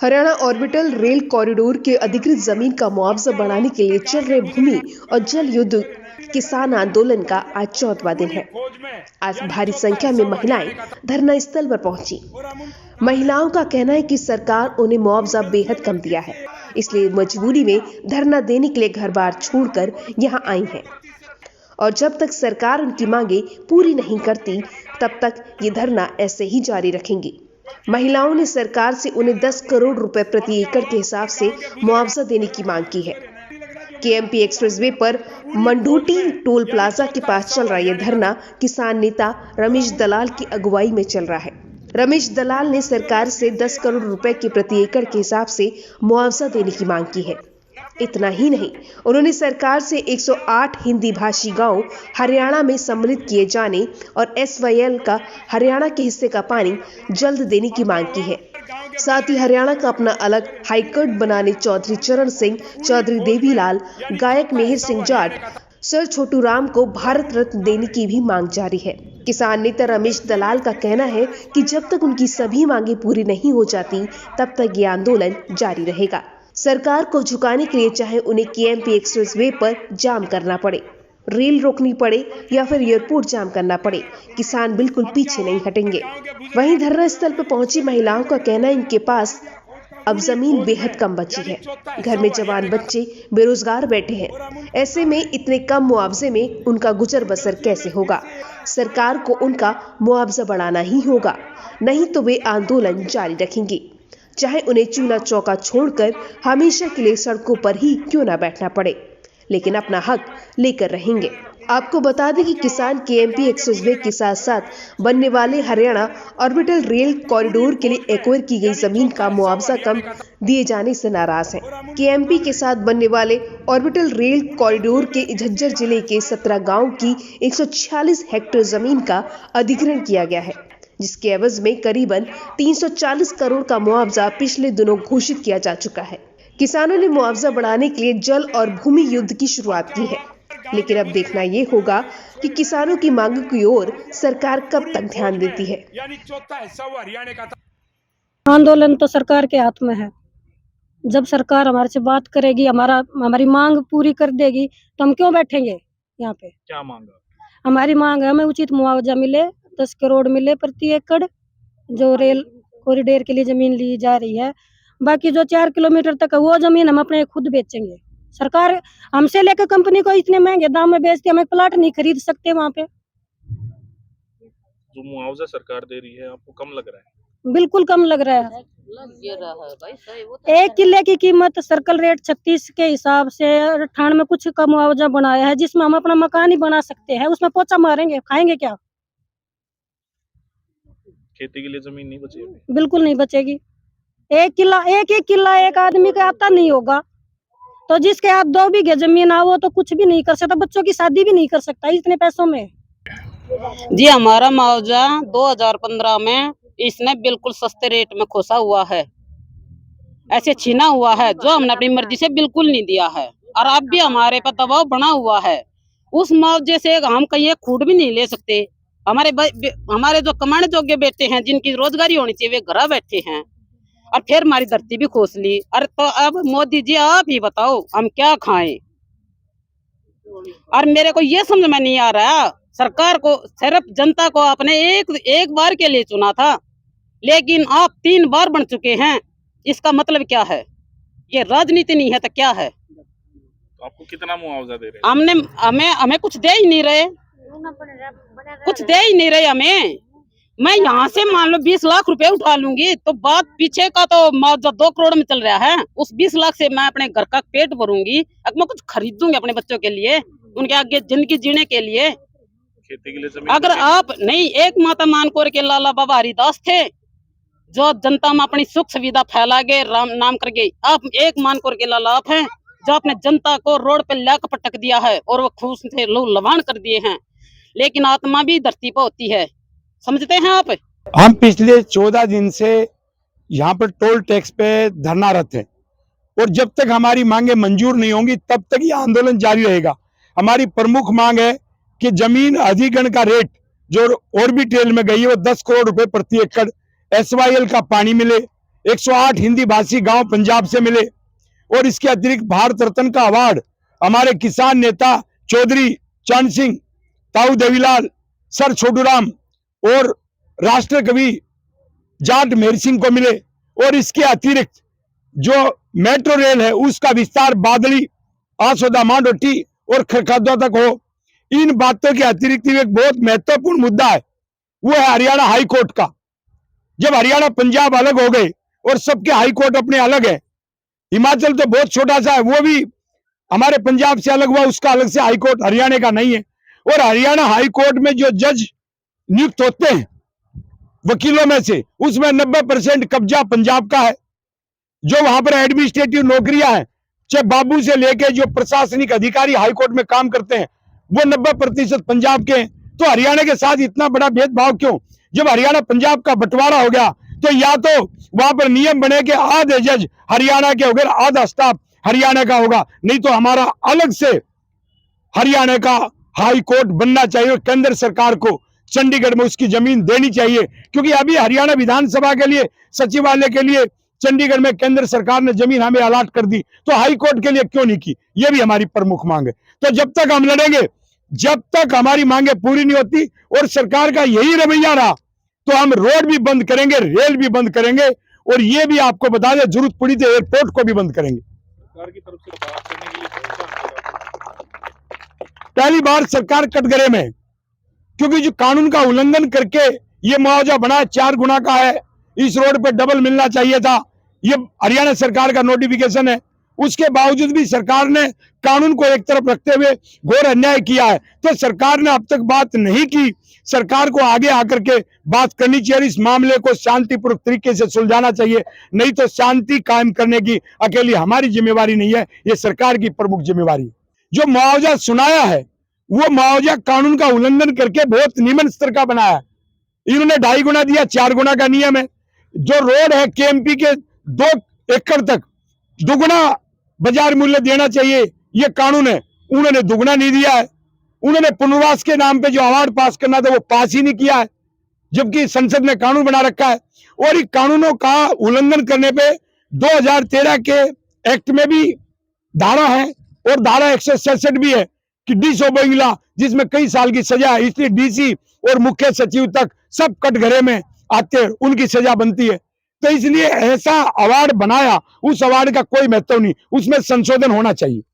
Haryana orbital rail corridor के अधिकृत जमीन का मुआवजा बढ़ाने के लिए चल रहे भूमि और जल युद्ध किसान आंदोलन का आज 14वां दिन है। आज भारी संख्या में महिलाएं धरना स्थल पर पहुंची। महिलाओं का कहना है कि सरकार उन्हें मुआवजा बेहद कम दिया है, इसलिए मजबूरी में धरना देने के लिए घर बार छोड़कर यहां आई हैं। और जब तक सरकार उनकी मांगे पूरी नहीं करती, तब तक ये धरना ऐसे ही जारी रखेंगी। महिलाओं ने सरकार से उन्हें 10 करोड़ रुपए प्रति एकड़ के हिसाब से मुआवजा देने की मांग की है। केएमपी एक्सप्रेसवे पर मंडोटी टोल प्लाजा के पास चल रहा यह धरना किसान नेता रमेश दलाल की अगुवाई में चल रहा है। रमेश दलाल ने सरकार से 10 करोड़ रुपए के प्रति एकड़ के हिसाब से मुआवजा देने की मांग की है। इतना ही नहीं, उन्होंने सरकार से 108 हिंदी भाषी गांव हरियाणा में सम्मिलित किए जाने और एसवाईएल का हरियाणा के हिस्से का पानी जल्द देने की मांग की है। साथ ही हरियाणा का अपना अलग हाईकोर्ट बनाने चौधरी चरण सिंह, चौधरी देवीलाल, गायक मेहर सिंह जाट, सर छोटू राम को भारत रत्न देने की भी मांग जारी है। किसान नेता रमेश दलाल का कहना है कि जब तक उनकी सभी मांगे पूरी नहीं हो जाती, तब तक ये आंदोलन जारी रहेगा। सरकार को झुकाने के लिए चाहे उन्हें केएमपी एक्सप्रेसवे पर जाम करना पड़े, रेल रोकनी पड़े या फिर एयरपोर्ट जाम करना पड़े, किसान बिल्कुल पीछे नहीं हटेंगे। वहीं धरना स्थल पर पहुंची महिलाओं का कहना है इनके पास अब जमीन बेहद कम बची है। घर में जवान बच्चे बेरोजगार बैठे हैं। ऐसे में इतने कम मुआवजे में उनका गुजर बसर कैसे होगा? सरकार को उनका मुआवजा बढ़ाना ही होगा, नहीं तो वे आंदोलन जारी रखेंगे, चाहे उन्हें चूल्हा चौका छोड़कर हमेशा के लिए सड़कों पर ही क्यों ना बैठना पड़े, लेकिन अपना हक लेकर रहेंगे। आपको बता दें कि किसान केएमपी एक्सप्रेसवे के साथ साथ बनने वाले हरियाणा ऑर्बिटल रेल कॉरिडोर के लिए एक्वायर की गई जमीन का मुआवजा कम दिए जाने से नाराज हैं। केएमपी के साथ बनने वाले ऑर्बिटल रेल कॉरिडोर के झज्जर जिले के 17 गांव की 146 हेक्टेयर जमीन का अधिग्रहण किया गया है, जिसके एवज में करीबन 340 करोड़ का मुआवजा पिछले दिनों घोषित किया जा चुका है। किसानों ने मुआवजा बढ़ाने के लिए जल और भूमि युद्ध की शुरुआत की है, लेकिन अब देखना ये होगा कि किसानों की मांग की ओर सरकार कब तक ध्यान देती है। आंदोलन तो सरकार के हाथ में है। जब सरकार हमारे से बात करेगी, हमारी मांग पूरी कर देगी, तो हम क्यों बैठेंगे यहाँ पे? क्या मांग? हमारी मांग है हमें उचित मुआवजा मिले, 10 करोड़ मिले प्रति एकड़, जो रेल कॉरिडोर के लिए जमीन ली जा रही है। बाकी जो 4 किलोमीटर तक है वो जमीन हम अपने खुद बेचेंगे। सरकार हमसे लेकर कंपनी को इतने महंगे दाम में बेचती है, हमें प्लाट नहीं खरीद सकते वहाँ पे। जो मुआवजा सरकार दे रही है आपको कम लग रहा है? बिल्कुल कम लग रहा है। एक किले की कीमत सर्कल रेट 36 के हिसाब से 98 में कुछ का मुआवजा बनाया है, जिसमें हम अपना मकान ही बना सकते हैं। उसमें पोछा मारेंगे, खाएंगे क्या? खेती के लिए जमीन नहीं बचेगी? बिल्कुल नहीं बचेगी। एक किला एक आदमी का आता नहीं होगा, तो जिसके हाथ 2 बीघे जमीन आ वो तो कुछ भी नहीं कर सकता, बच्चों की शादी भी नहीं कर सकता इतने पैसों में। जी हमारा मुआवजा 2015 में इसने बिल्कुल सस्ते रेट में खोसा हुआ है, ऐसे छीना हुआ है जो हमने अपनी मर्जी से बिल्कुल नहीं दिया है, और अब भी हमारे पर दबाव बना हुआ है। उस मुआवजे से हम कहीं एक खूट भी नहीं ले सकते। हमारे जो कमाने योग्य बेटे हैं, जिनकी रोजगारी होनी चाहिए, वे घर बैठे हैं, और फिर हमारी धरती भी खोस ली। अरे तो अब मोदी जी आप ही बताओ हम क्या खाएं? और मेरे को ये समझ में नहीं आ रहा, सरकार को सिर्फ जनता को आपने एक बार के लिए चुना था, लेकिन आप 3 बार बन चुके हैं। इसका मतलब क्या है? ये राजनीति नहीं है तो क्या है? तो आपको कितना मुआवजा दे रहे हैं? हमें कुछ दे ही नहीं रहे, कुछ दे ही नहीं रहे हमें। मैं यहाँ से मान लो 20 लाख रुपए उठा लूंगी, तो बात पीछे का तो मुआवजा 2 करोड़ में चल रहा है। उस 20 लाख से मैं अपने घर का पेट भरूंगी, अब मैं कुछ खरीदूंगी अपने बच्चों के लिए, उनके आगे जिंदगी जीने के लिए। खेती के लिए जमीन अगर आप नहीं, एक माता मानकोर के लाला बाबा हरिदास थे, जो जनता में अपनी सुख सुविधा फैला गए राम नाम करके। आप एक मानकोर के लाला आप हैं, जो अपने जनता को रोड पे लाकर पटक दिया है और वो खून से लवान कर दिए हैं, लेकिन आत्मा भी धरती पर होती है, समझते हैं आप? हम पिछले 14 दिन से यहाँ पर टोल टैक्स पे धरनारत हैं, और जब तक हमारी मांगे मंजूर नहीं होंगी तब तक ये आंदोलन जारी रहेगा। हमारी प्रमुख मांग है कि जमीन अधिग्रहण का रेट जो ऑर्बिटल में गई है वो 10 करोड़ रुपए प्रति एकड़, एसवाईएल का पानी मिले, 108 हिंदी भाषी गांव पंजाब से मिले। और इसके अतिरिक्त भारत रत्न का अवार्ड हमारे किसान नेता चौधरी चरण सिंह, ताऊ देवीलाल, सर छोटूराम और राष्ट्र कवि जाट मेहर सिंह को मिले। और इसके अतिरिक्त जो मेट्रो रेल है उसका विस्तार बादली, आसोदा, मांडोटी और खरखादवा तक हो। इन बातों के अतिरिक्त एक बहुत महत्वपूर्ण मुद्दा है, वो है हरियाणा हाई कोर्ट का। जब हरियाणा पंजाब अलग हो गए और सबके हाई कोर्ट अपने अलग है, हिमाचल तो बहुत छोटा सा है, वो भी हमारे पंजाब से अलग हुआ, उसका अलग से हाई कोर्ट हरियाणा का नहीं है। और हरियाणा हाई कोर्ट में जो जज नियुक्त होते हैं वकीलों में से, उसमें 90% कब्जा पंजाब का है। जो वहां पर एडमिनिस्ट्रेटिव नौकरियां हैं, चाहे बाबू से लेके जो प्रशासनिक अधिकारी हाई कोर्ट में काम करते हैं, वो 90% पंजाब के हैं। तो हरियाणा के साथ इतना बड़ा भेदभाव क्यों? जब हरियाणा पंजाब का बंटवारा हो गया तो या तो वहां पर नियम बने कि आधे जज हरियाणा के होंगे, आधा स्टाफ हरियाणा का होगा, नहीं तो हमारा अलग से हरियाणा का हाई कोर्ट बनना चाहिए। केंद्र सरकार को चंडीगढ़ में उसकी जमीन देनी चाहिए, क्योंकि अभी हरियाणा विधानसभा के लिए, सचिवालय के लिए चंडीगढ़ में केंद्र सरकार ने जमीन हमें अलाट कर दी, तो हाई कोर्ट के लिए क्यों नहीं की? ये भी हमारी प्रमुख मांग है। तो जब तक हम लड़ेंगे, जब तक हमारी मांगे पूरी नहीं होती और सरकार का यही रवैया रहा, तो हम रोड भी बंद करेंगे, रेल भी बंद करेंगे, और ये भी आपको बता दें, जरूरत पड़ी तो एयरपोर्ट को भी बंद करेंगे। सरकार की तरफ से बात करने के लिए पहली बार सरकार कटघरे में, क्योंकि जो कानून का उल्लंघन करके ये मुआवजा बना 4 गुना का है, इस रोड पे डबल मिलना चाहिए था, ये हरियाणा सरकार का नोटिफिकेशन है। उसके बावजूद भी सरकार ने कानून को एक तरफ रखते हुए घोर अन्याय किया है। तो सरकार ने अब तक बात नहीं की। सरकार को आगे आकर के बात करनी चाहिए, इस मामले को शांतिपूर्वक तरीके से सुलझाना चाहिए, नहीं तो शांति कायम करने की अकेली हमारी जिम्मेवारी नहीं है, ये सरकार की प्रमुख जिम्मेवारी है। जो मुआवजा सुनाया है वो मुआवजा कानून का उल्लंघन करके बहुत निम्न स्तर का बनाया है। इन्होंने 2.5 गुना दिया, 4 गुना का नियम है। जो रोड है केएमपी के 2 एकड़ तक दुगुना बाजार मूल्य देना चाहिए, ये कानून है, उन्होंने दुगुना नहीं दिया है। उन्होंने पुनर्वास के नाम पे जो अवार्ड पास करना था वो पास ही नहीं किया है, जबकि संसद ने कानून बना रखा है। और इन कानूनों का उल्लंघन करने पे 2013 के एक्ट में भी धारा है और धारा 166 भी है कि डिसओबेइंग लॉ, जिसमें कई साल की सजा है। इसलिए डीसी और मुख्य सचिव तक सब कटघरे में आते हैं, उनकी सजा बनती है। तो इसलिए ऐसा अवार्ड बनाया, उस अवार्ड का कोई महत्व नहीं, उसमें संशोधन होना चाहिए।